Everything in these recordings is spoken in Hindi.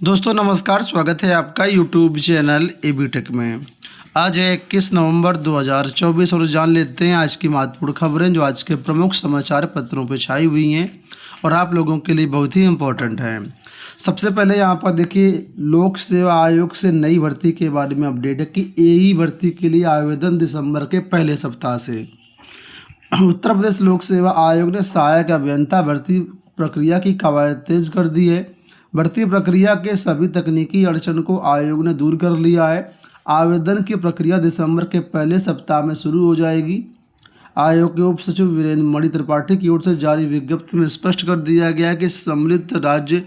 दोस्तों नमस्कार, स्वागत है आपका यूट्यूब चैनल एबी टेक में। आज है 21 नवंबर 2024 और जान लेते हैं आज की महत्वपूर्ण खबरें जो आज के प्रमुख समाचार पत्रों पर छाई हुई हैं और आप लोगों के लिए बहुत ही इम्पोर्टेंट हैं। सबसे पहले यहाँ पर देखिए, लोक सेवा आयोग से नई भर्ती के बारे में अपडेट है कि एई भर्ती के लिए आवेदन दिसंबर के पहले सप्ताह से। उत्तर प्रदेश लोक सेवा आयोग ने सहायक अभियंता भर्ती प्रक्रिया की कवायद तेज कर दी है। भर्ती प्रक्रिया के सभी तकनीकी अड़चन को आयोग ने दूर कर लिया है। आवेदन की प्रक्रिया दिसंबर के पहले सप्ताह में शुरू हो जाएगी। आयोग के उप सचिव वीरेंद्र मणि त्रिपाठी की ओर से जारी विज्ञप्ति में स्पष्ट कर दिया गया है कि सम्मिलित राज्य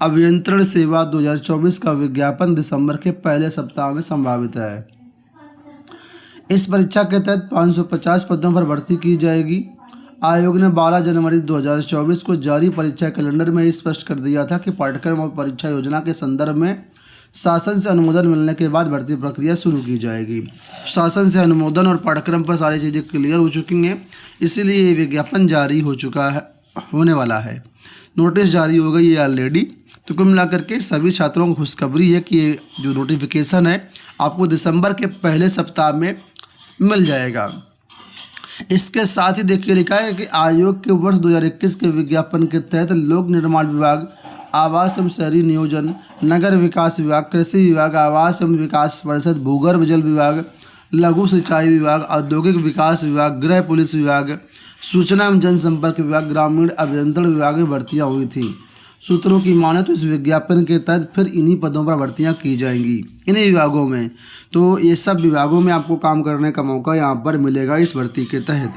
अभियंत्रण सेवा 2024 का विज्ञापन दिसंबर के पहले सप्ताह में संभावित है। इस परीक्षा के तहत 550 पदों पर भर्ती की जाएगी। आयोग ने 12 जनवरी 2024 को जारी परीक्षा कैलेंडर में स्पष्ट कर दिया था कि पाठ्यक्रम और परीक्षा योजना के संदर्भ में शासन से अनुमोदन मिलने के बाद भर्ती प्रक्रिया शुरू की जाएगी। शासन से अनुमोदन और पाठ्यक्रम पर सारी चीज़ें क्लियर हो चुकी हैं, इसीलिए ये विज्ञापन जारी हो चुका है, होने वाला है। नोटिस जारी हो गई है ऑलरेडी। तो कुल मिलाकर के सभी छात्रों को खुशखबरी है कि ये जो नोटिफिकेशन है आपको दिसंबर के पहले सप्ताह में मिल जाएगा। इसके साथ ही देखिए लिखा है कि आयोग के वर्ष 2021 के विज्ञापन के तहत लोक निर्माण विभाग, आवास एवं शहरी नियोजन, नगर विकास विभाग, कृषि विभाग, आवास एवं विकास परिषद, भूगर्भ जल विभाग, लघु सिंचाई विभाग, औद्योगिक विकास विभाग, गृह पुलिस विभाग, सूचना एवं जनसंपर्क विभाग, ग्रामीण अभियंत्रण विभाग में भर्तियाँ हुई थी। सूत्रों की माने तो इस विज्ञापन के तहत फिर इन्हीं पदों पर भर्तियां की जाएंगी, इन्हीं विभागों में। तो ये सब विभागों में आपको काम करने का मौका यहाँ पर मिलेगा इस भर्ती के तहत।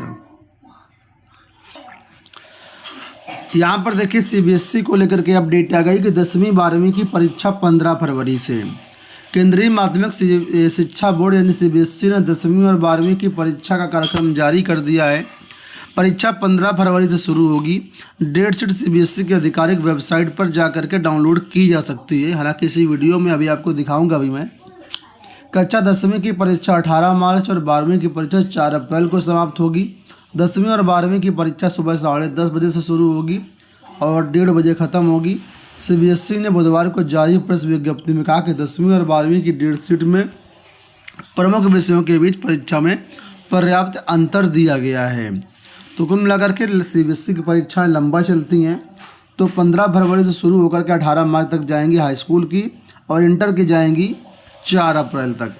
यहाँ पर देखिए सीबीएसई को लेकर के अपडेट आ गई कि 10वीं 12वीं की परीक्षा 15 फरवरी से। केंद्रीय माध्यमिक शिक्षा बोर्ड यानी सीबीएसई ने 10वीं और 12वीं की परीक्षा का कार्यक्रम जारी कर दिया है। परीक्षा 15 फरवरी से शुरू होगी। डेट शीट सीबीएसई की आधिकारिक वेबसाइट पर जा करके डाउनलोड की जा सकती है। हालांकि इसी वीडियो में अभी आपको दिखाऊंगा अभी मैं। कक्षा 10वीं की परीक्षा 18 मार्च और 12वीं की परीक्षा 4 अप्रैल को समाप्त होगी। 10वीं और 12वीं की परीक्षा सुबह 10:30 बजे से शुरू होगी और 1:30 बजे ख़त्म होगी। सीबीएसई ने बुधवार को जारी प्रेस विज्ञप्ति में कहा कि 10वीं और 12वीं की डेट शीट में प्रमुख विषयों के बीच परीक्षा में पर्याप्त अंतर दिया गया है। तो कुल मिलाकर के सीबीएसई की परीक्षाएं लंबा चलती हैं। तो 15 फरवरी से शुरू होकर के 18 मार्च तक जाएंगी हाई स्कूल की, और इंटर की जाएंगी 4 अप्रैल तक।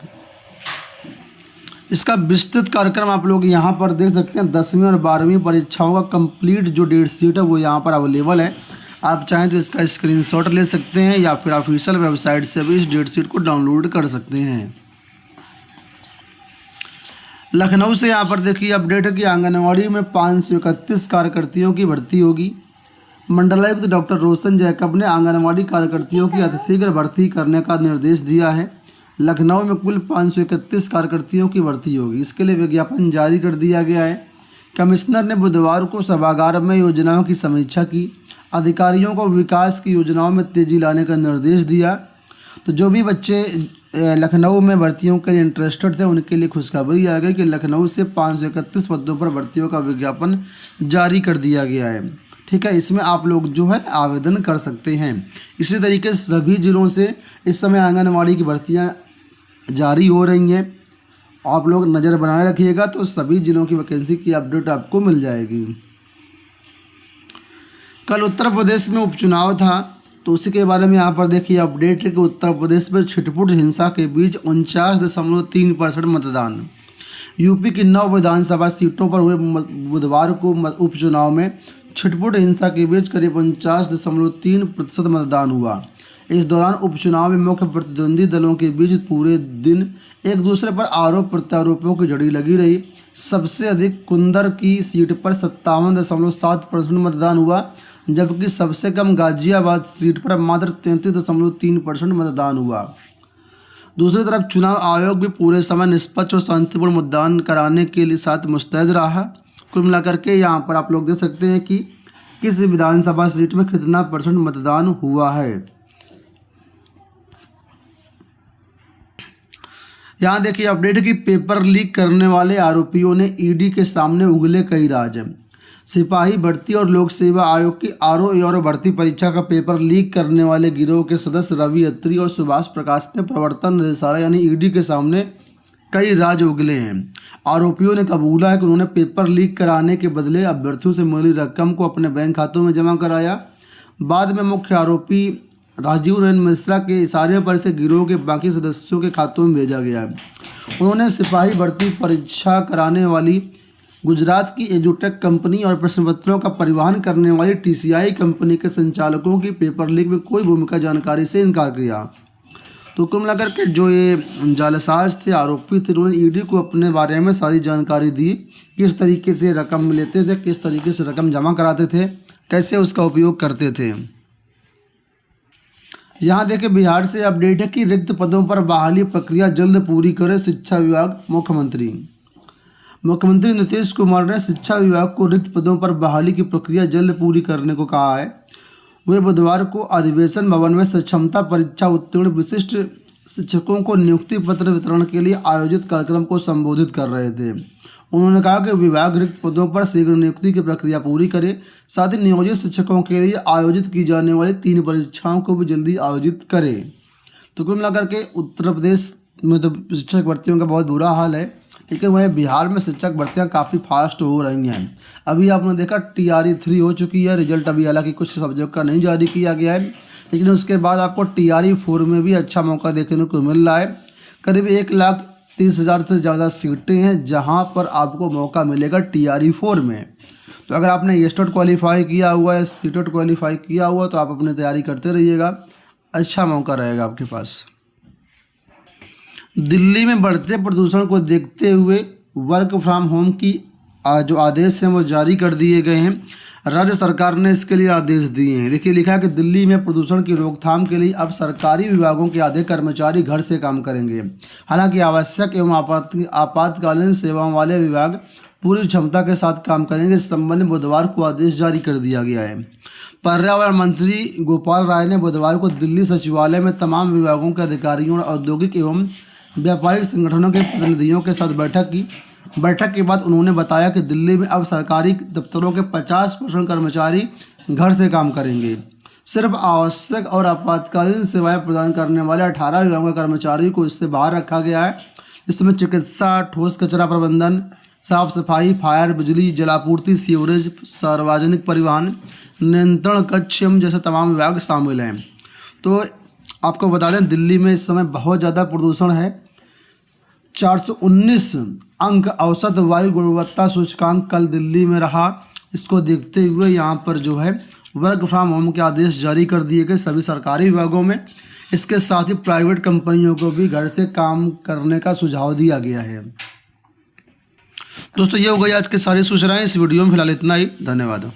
इसका विस्तृत कार्यक्रम आप लोग यहाँ पर देख सकते हैं। 10वीं और 12वीं परीक्षाओं का कंप्लीट जो डेट शीट है वो यहाँ पर अवेलेबल है। आप चाहें तो इसका स्क्रीनशॉट ले सकते हैं या फिर ऑफिशियल वेबसाइट से भी इस डेट शीट को डाउनलोड कर सकते हैं। लखनऊ से यहाँ पर देखिए अपडेट है कि आंगनवाड़ी में 531 कार्यकर्तियों की भर्ती होगी। मंडलायुक्त डॉक्टर रोशन जैकब ने आंगनवाड़ी कार्यकर्तियों की अतिशीघ्र भर्ती करने का निर्देश दिया है। लखनऊ में कुल 531 कार्यकर्तियों की भर्ती होगी। इसके लिए विज्ञापन जारी कर दिया गया है। कमिश्नर ने बुधवार को सभागार में योजनाओं की समीक्षा की। अधिकारियों को विकास की योजनाओं में तेजी लाने का निर्देश दिया। तो जो भी बच्चे लखनऊ में भर्तियों के लिए इंटरेस्टेड थे उनके लिए खुशखबरी आ गई कि लखनऊ से 531 पदों पर भर्तियों का विज्ञापन जारी कर दिया गया है। ठीक है, इसमें आप लोग जो है आवेदन कर सकते हैं। इसी तरीके से सभी ज़िलों से इस समय आंगनवाड़ी की भर्तियां जारी हो रही हैं। आप लोग नज़र बनाए रखिएगा तो सभी ज़िलों की वैकेंसी की अपडेट आपको मिल जाएगी। कल उत्तर प्रदेश में उपचुनाव था, तो उसी के बारे में यहाँ पर देखिए अपडेट है कि उत्तर प्रदेश में छिटपुट हिंसा के बीच 49.3% मतदान। यूपी की 9 विधानसभा सीटों पर हुए बुधवार को उपचुनाव में छिटपुट हिंसा के बीच करीब 49.3% मतदान हुआ। इस दौरान उपचुनाव में मुख्य प्रतिद्वंदी दलों के बीच पूरे दिन एक दूसरे पर आरोप प्रत्यारोपों की झड़ी लगी रही। सबसे अधिक कुंदर की सीट पर 57.7% मतदान हुआ, जबकि सबसे कम गाजियाबाद सीट पर मात्र 33.3% मतदान हुआ। दूसरी तरफ चुनाव आयोग भी पूरे समय निष्पक्ष और शांतिपूर्ण मतदान कराने के लिए साथ मुस्तैद रहा। कुल मिलाकर के यहाँ पर आप लोग देख सकते हैं कि किस विधानसभा सीट में कितना % मतदान हुआ है। यहाँ देखिए अपडेट की पेपर लीक करने वाले आरोपियों ने ईडी के सामने उगले कई राज। सिपाही भर्ती और लोक सेवा आयोग की आरओ और भर्ती परीक्षा का पेपर लीक करने वाले गिरोह के सदस्य रवि अत्री और सुभाष प्रकाश ने प्रवर्तन निदेशालय यानी ईडी के सामने कई राज उगले हैं। आरोपियों ने कबूला है कि उन्होंने पेपर लीक कराने के बदले अभ्यर्थियों से मिली रकम को अपने बैंक खातों में जमा कराया। बाद में मुख्य आरोपी राजीव रंजन मिश्रा के इशारे पर से गिरोह के बाकी सदस्यों के खातों में भेजा गया। उन्होंने सिपाही भर्ती परीक्षा कराने वाली गुजरात की एजुटेक कंपनी और प्रश्न पत्रों का परिवहन करने वाली टीसीआई कंपनी के संचालकों की पेपर लीक में कोई भूमिका जानकारी से इनकार किया। तो कुल मिलाकर के जो ये जालसाज थे, आरोपी थे, उन्होंने ईडी को अपने बारे में सारी जानकारी दी, किस तरीके से रकम लेते थे, किस तरीके से रकम जमा कराते थे, कैसे उसका उपयोग करते थे। यहाँ देखिए बिहार से अपडेट है कि रिक्त पदों पर बहाली प्रक्रिया जल्द पूरी करे शिक्षा विभाग। मुख्यमंत्री नीतीश कुमार ने शिक्षा विभाग को रिक्त पदों पर बहाली की प्रक्रिया जल्द पूरी करने को कहा है। वे बुधवार को अधिवेशन भवन में सक्षमता परीक्षा उत्तीर्ण विशिष्ट शिक्षकों को नियुक्ति पत्र वितरण के लिए आयोजित कार्यक्रम को संबोधित कर रहे थे। उन्होंने कहा कि विभाग रिक्त पदों पर शीघ्र नियुक्ति की प्रक्रिया पूरी करे, साथ ही नियोजित शिक्षकों के लिए आयोजित की जाने वाली 3 परीक्षाओं को भी जल्दी आयोजित करे। तो कुल मिलाकर के उत्तर प्रदेश में तो शिक्षक भर्तियों का बहुत बुरा हाल है, लेकिन वहीं बिहार में शिक्षक भर्तियाँ काफ़ी फास्ट हो रही हैं। अभी आपने देखा TRE 3 हो चुकी है, रिजल्ट अभी हालांकि कुछ सब्जेक्ट का नहीं जारी किया गया है, लेकिन उसके बाद आपको TRE 4 में भी अच्छा मौका देखने को मिल रहा है। करीब 1,30,000 से ज़्यादा सीटें हैं जहां पर आपको मौका मिलेगा TRE 4 में। तो अगर आपने स्टेट क्वालिफाई किया हुआ है, सीटेट क्वालिफाई किया हुआ है, तो आप अपनी तैयारी करते रहिएगा, अच्छा मौका रहेगा आपके पास। दिल्ली में बढ़ते प्रदूषण को देखते हुए वर्क फ्रॉम होम की जो आदेश हैं वो जारी कर दिए गए हैं। राज्य सरकार ने इसके लिए आदेश दिए हैं। देखिए लिखा है कि दिल्ली में प्रदूषण की रोकथाम के लिए अब सरकारी विभागों के आधे कर्मचारी घर से काम करेंगे। हालांकि आवश्यक एवं आपातकालीन सेवाओं वाले विभाग पूरी क्षमता के साथ काम करेंगे। इस संबंध में बुधवार को आदेश जारी कर दिया गया है। पर्यावरण मंत्री गोपाल राय ने बुधवार को दिल्ली सचिवालय में तमाम विभागों के अधिकारियों और औद्योगिक एवं व्यापारिक संगठनों के प्रतिनिधियों के साथ बैठक की। बैठक के बाद उन्होंने बताया कि दिल्ली में अब सरकारी दफ्तरों के 50% कर्मचारी घर से काम करेंगे। सिर्फ आवश्यक और आपातकालीन सेवाएं प्रदान करने वाले 18 विभागों के कर्मचारी को इससे बाहर रखा गया है, जिसमें चिकित्सा, ठोस कचरा प्रबंधन, साफ सफाई, फायर, बिजली, जलापूर्ति, सीवरेज, सार्वजनिक परिवहन, नियंत्रण कक्ष जैसे तमाम विभाग शामिल हैं। तो आपको बता दें दिल्ली में इस समय बहुत ज़्यादा प्रदूषण है। 419 अंक औसत वायु गुणवत्ता सूचकांक कल दिल्ली में रहा। इसको देखते हुए यहाँ पर जो है वर्क फ्रॉम होम के आदेश जारी कर दिए गए सभी सरकारी विभागों में। इसके साथ ही प्राइवेट कंपनियों को भी घर से काम करने का सुझाव दिया गया है। दोस्तों ये हो गई आज की सारी सूचनाएं। इस वीडियो में फिलहाल इतना ही। धन्यवाद।